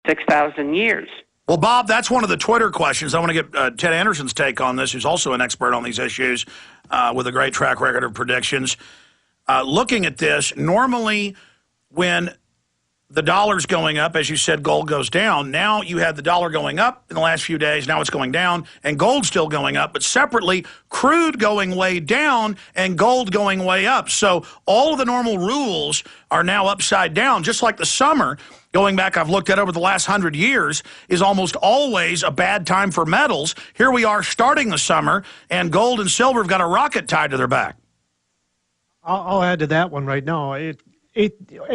6,000 years. Well, Bob, that's one of the Twitter questions. I want to get Ted Anderson's take on this, who's also an expert on these issues with a great track record of predictions. Looking at this, normally when the dollar's going up, as you said, gold goes down. Now you have the dollar going up in the last few days. Now it's going down, and gold's still going up. But separately, crude going way down and gold going way up. So all of the normal rules are now upside down, just like the summer. Going back, I've looked at over the last 100 years, is almost always a bad time for metals. Here we are starting the summer, and gold and silver have got a rocket tied to their back. I'll add to that one right now.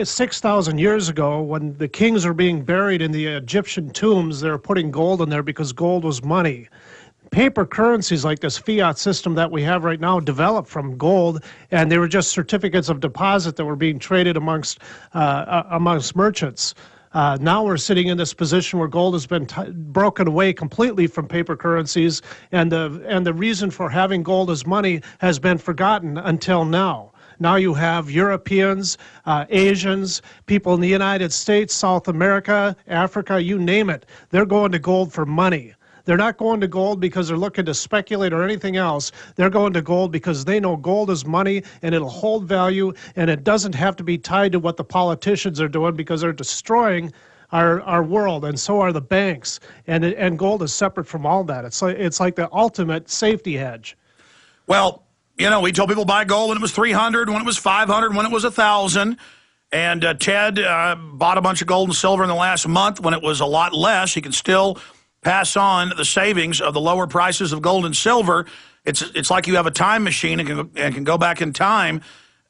6,000 years ago, when the kings were being buried in the Egyptian tombs, they were putting gold in there because gold was money. Paper currencies like this fiat system that we have right now developed from gold, and they were just certificates of deposit that were being traded amongst merchants. Now we're sitting in this position where gold has been broken away completely from paper currencies, and the reason for having gold as money has been forgotten until now. Now you have Europeans, Asians, people in the United States, South America, Africa, you name it. They're going to gold for money. They're not going to gold because they're looking to speculate or anything else. They're going to gold because they know gold is money and it'll hold value, and it doesn't have to be tied to what the politicians are doing because they're destroying our world, and so are the banks. And gold is separate from all that. It's like the ultimate safety hedge. Well, you know, we told people buy gold when it was 300, when it was 500, when it was 1,000. And Ted bought a bunch of gold and silver in the last month when it was a lot less. He can still pass on the savings of the lower prices of gold and silver. It's like you have a time machine and can go back in time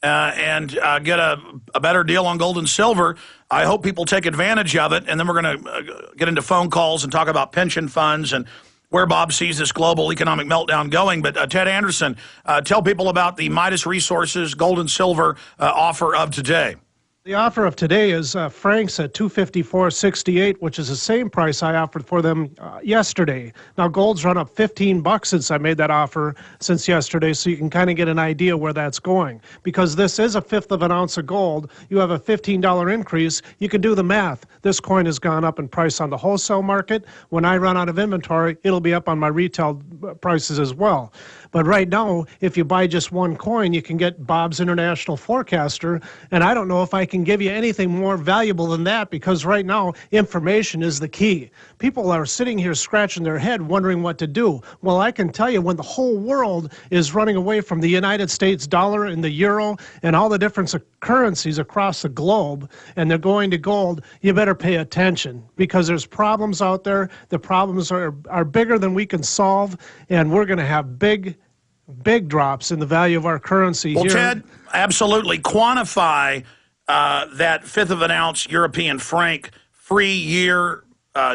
and get a better deal on gold and silver. I hope people take advantage of it. And then we're going to get into phone calls and talk about pension funds and where Bob sees this global economic meltdown going. But Ted Anderson, tell people about the Midas Resources gold and silver offer of today. The offer of today is Frank's at $254.68, which is the same price I offered for them yesterday. Now, gold's run up $15 since I made that offer since yesterday, so you can kind of get an idea where that's going. Because this is a fifth of an ounce of gold, you have a $15 increase. You can do the math. This coin has gone up in price on the wholesale market. When I run out of inventory, it'll be up on my retail prices as well. But right now, if you buy just one coin, you can get Bob's International Forecaster, and I don't know if I can give you anything more valuable than that, because right now, information is the key. People are sitting here scratching their head wondering what to do. Well, I can tell you, when the whole world is running away from the United States dollar and the euro and all the different currencies across the globe, and they're going to gold, you better pay attention, because there's problems out there. The problems are bigger than we can solve, and we're going to have big drops in the value of our currency here. Well, Ted, absolutely. Quantify that fifth of an ounce European franc free year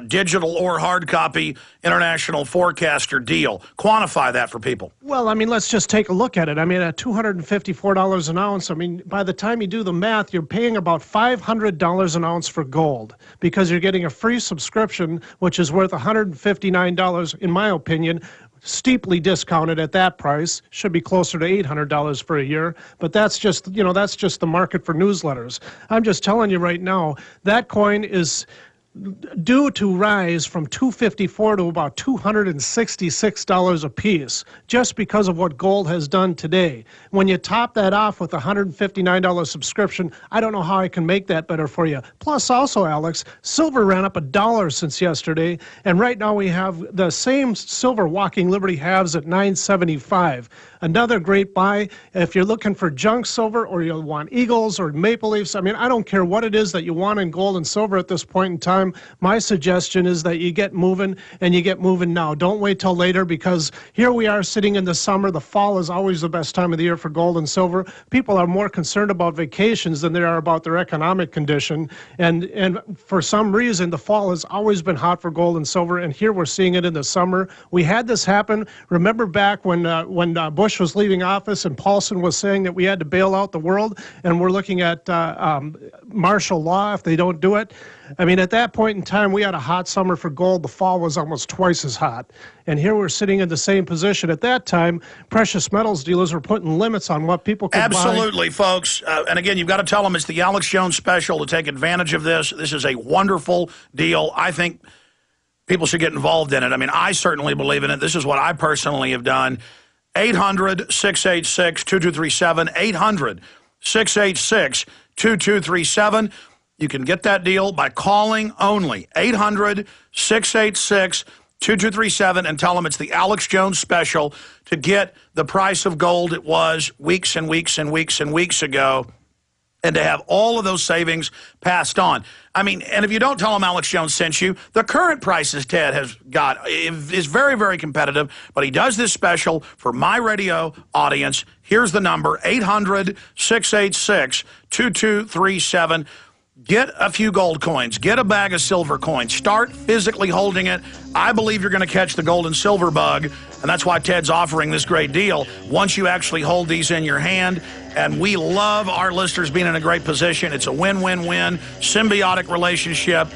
digital or hard copy International Forecaster deal. Quantify that for people. Well, I mean, let's just take a look at it. I mean, at $254 an ounce, I mean, by the time you do the math, you're paying about $500 an ounce for gold, because you're getting a free subscription, which is worth $159, in my opinion, steeply discounted at that price. Should be closer to $800 for a year, but that's just, you know, that's just the market for newsletters. I'm just telling you right now, that coin is due to rise from $254 to about $266 a piece, just because of what gold has done today. When you top that off with a $159 subscription, I don't know how I can make that better for you. Plus, also, Alex, silver ran up $1 since yesterday, and right now we have the same silver Walking Liberty halves at $9.75. Another great buy if you're looking for junk silver, or you want Eagles or Maple Leafs. I mean, I don't care what it is that you want in gold and silver at this point in time. My suggestion is that you get moving, and you get moving now. Don't wait till later, because here we are sitting in the summer. The fall is always the best time of the year for gold and silver. People are more concerned about vacations than they are about their economic condition. And for some reason, the fall has always been hot for gold and silver, and here we're seeing it in the summer. We had this happen. Remember back when Bush was leaving office and Paulson was saying that we had to bail out the world, and we're looking at martial law if they don't do it. I mean, at that point in time, we had a hot summer for gold. The fall was almost twice as hot. And here we're sitting in the same position. At that time, precious metals dealers were putting limits on what people could buy. Absolutely, folks. And again, you've got to tell them it's the Alex Jones special to take advantage of this. This is a wonderful deal. I think people should get involved in it. I mean, I certainly believe in it. This is what I personally have done. 800-686-2237. 800-686-2237. You can get that deal by calling only 800-686-2237 and tell them it's the Alex Jones special to get the price of gold it was weeks and weeks and weeks and weeks ago, and to have all of those savings passed on. I mean, and if you don't tell them Alex Jones sent you, the current prices Ted has got is very, very competitive, but he does this special for my radio audience. Here's the number, 800-686-2237. Get a few gold coins. Get a bag of silver coins. Start physically holding it. I believe you're going to catch the gold and silver bug, and that's why Ted's offering this great deal. Once you actually hold these in your hand, and we love our listeners being in a great position. It's a win-win-win, symbiotic relationship.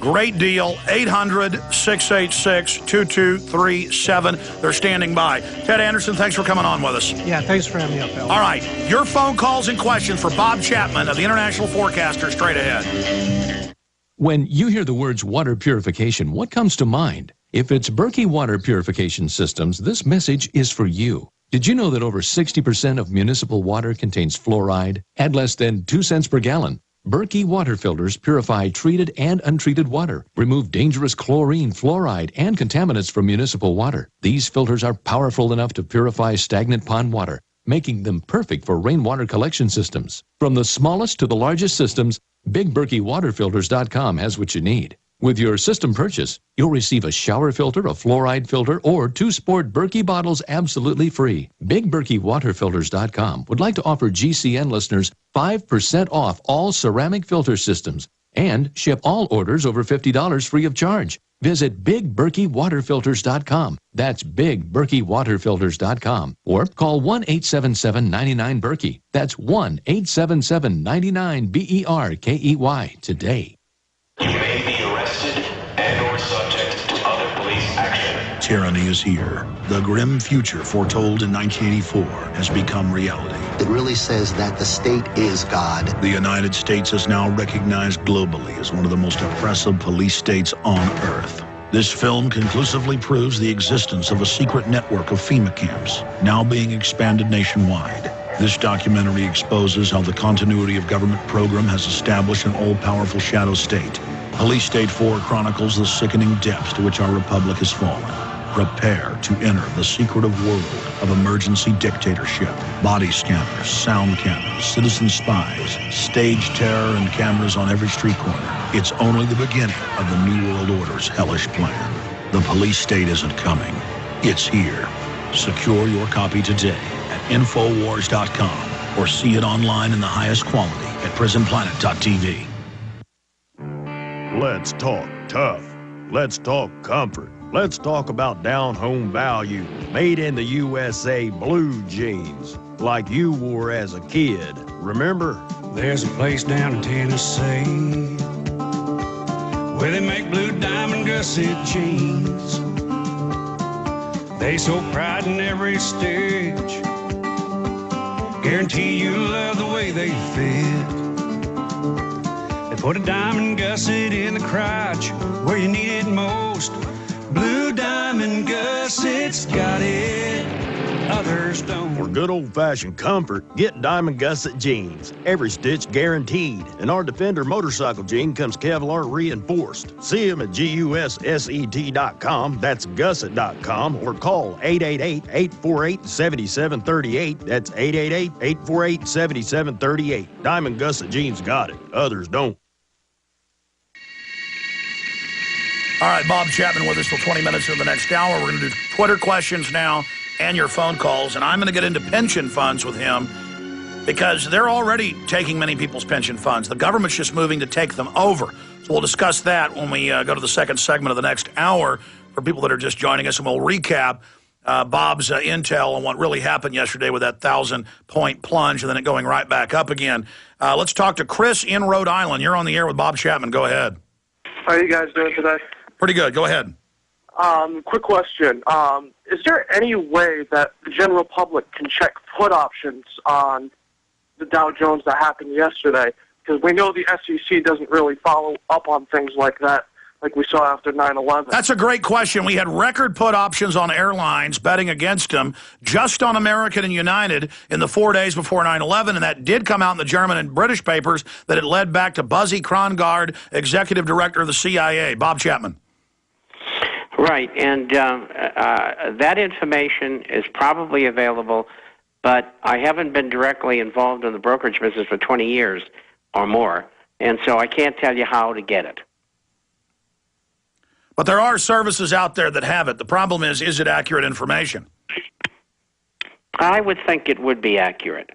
Great deal. 800-686-2237. They're standing by. Ted Anderson, thanks for coming on with us. Yeah, thanks for having me up, Bill. All right. Your phone calls and questions for Bob Chapman of the International Forecaster straight ahead. When you hear the words water purification, what comes to mind? If it's Berkey Water Purification Systems, this message is for you. Did you know that over 60% of municipal water contains fluoride at less than 2 cents per gallon? Berkey water filters purify treated and untreated water, remove dangerous chlorine, fluoride, and contaminants from municipal water. These filters are powerful enough to purify stagnant pond water, making them perfect for rainwater collection systems. From the smallest to the largest systems, BigBerkeyWaterFilters.com has what you need. With your system purchase, you'll receive a shower filter, a fluoride filter, or 2 sport Berkey bottles absolutely free. BigBerkeyWaterFilters.com would like to offer GCN listeners 5% off all ceramic filter systems and ship all orders over $50 free of charge. Visit BigBerkeyWaterFilters.com. That's BigBerkeyWaterFilters.com. Or call 1-877-99-BERKEY. That's 1-877-99-BERKEY today. You may be arrested and or subject to other police action. Tyranny is here. The grim future foretold in 1984 has become reality. It really says that the state is God. The United States is now recognized globally as one of the most oppressive police states on earth. This film conclusively proves the existence of a secret network of FEMA camps, now being expanded nationwide. This documentary exposes how the continuity of government program has established an all-powerful shadow state. Police State 4 chronicles the sickening depths to which our republic has fallen. Prepare to enter the secretive world of emergency dictatorship. Body scanners, sound cameras, citizen spies, stage terror, and cameras on every street corner. It's only the beginning of the New World Order's hellish plan. The police state isn't coming. It's here. Secure your copy today at Infowars.com or see it online in the highest quality at PrisonPlanet.tv. Let's talk tough. Let's talk comfort. Let's talk about down-home value, made in the USA blue jeans, like you wore as a kid. Remember? There's a place down in Tennessee where they make blue diamond gusset jeans. They so pride in every stitch, guarantee you love the way they fit. They put a diamond gusset in the crotch where you need it most. Blue diamond gussets got it, others don't. For good old-fashioned comfort, get diamond gusset jeans. Every stitch guaranteed. And our Defender motorcycle jean comes Kevlar reinforced. See them at GUSSET.com, that's gusset.com, or call 888-848-7738. That's 888-848-7738. Diamond gusset jeans got it, others don't. All right, Bob Chapman with us for 20 minutes of the next hour. We're going to do Twitter questions now and your phone calls, and I'm going to get into pension funds with him because they're already taking many people's pension funds. The government's just moving to take them over. So we'll discuss that when we go to the second segment of the next hour for people that are just joining us, and we'll recap Bob's intel on what really happened yesterday with that 1,000-point plunge and then it going right back up again. Let's talk to Chris in Rhode Island. You're on the air with Bob Chapman. Go ahead. How are you guys doing today? Pretty good. Go ahead. Quick question. Is there any way that the general public can check put options on the Dow Jones that happened yesterday? Because we know the SEC doesn't really follow up on things like that, like we saw after 9/11. That's a great question. We had record put options on airlines betting against them, just on American and United in the 4 days before 9/11, and that did come out in the German and British papers that it led back to Buzzy Krongard, executive director of the CIA. Bob Chapman. Right, and that information is probably available, but I haven't been directly involved in the brokerage business for 20 years or more, and so I can't tell you how to get it. But there are services out there that have it. The problem is it accurate information? I would think it would be accurate.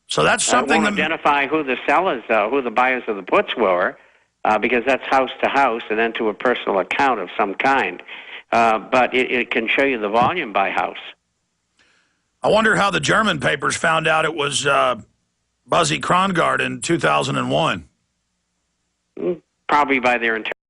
So that's something won't identify who the sellers, who the buyers of the puts were, because that's house to house and then to a personal account of some kind. But it can show you the volume by house. I wonder how the German papers found out it was Buzzy Krongard in 2001. Probably by their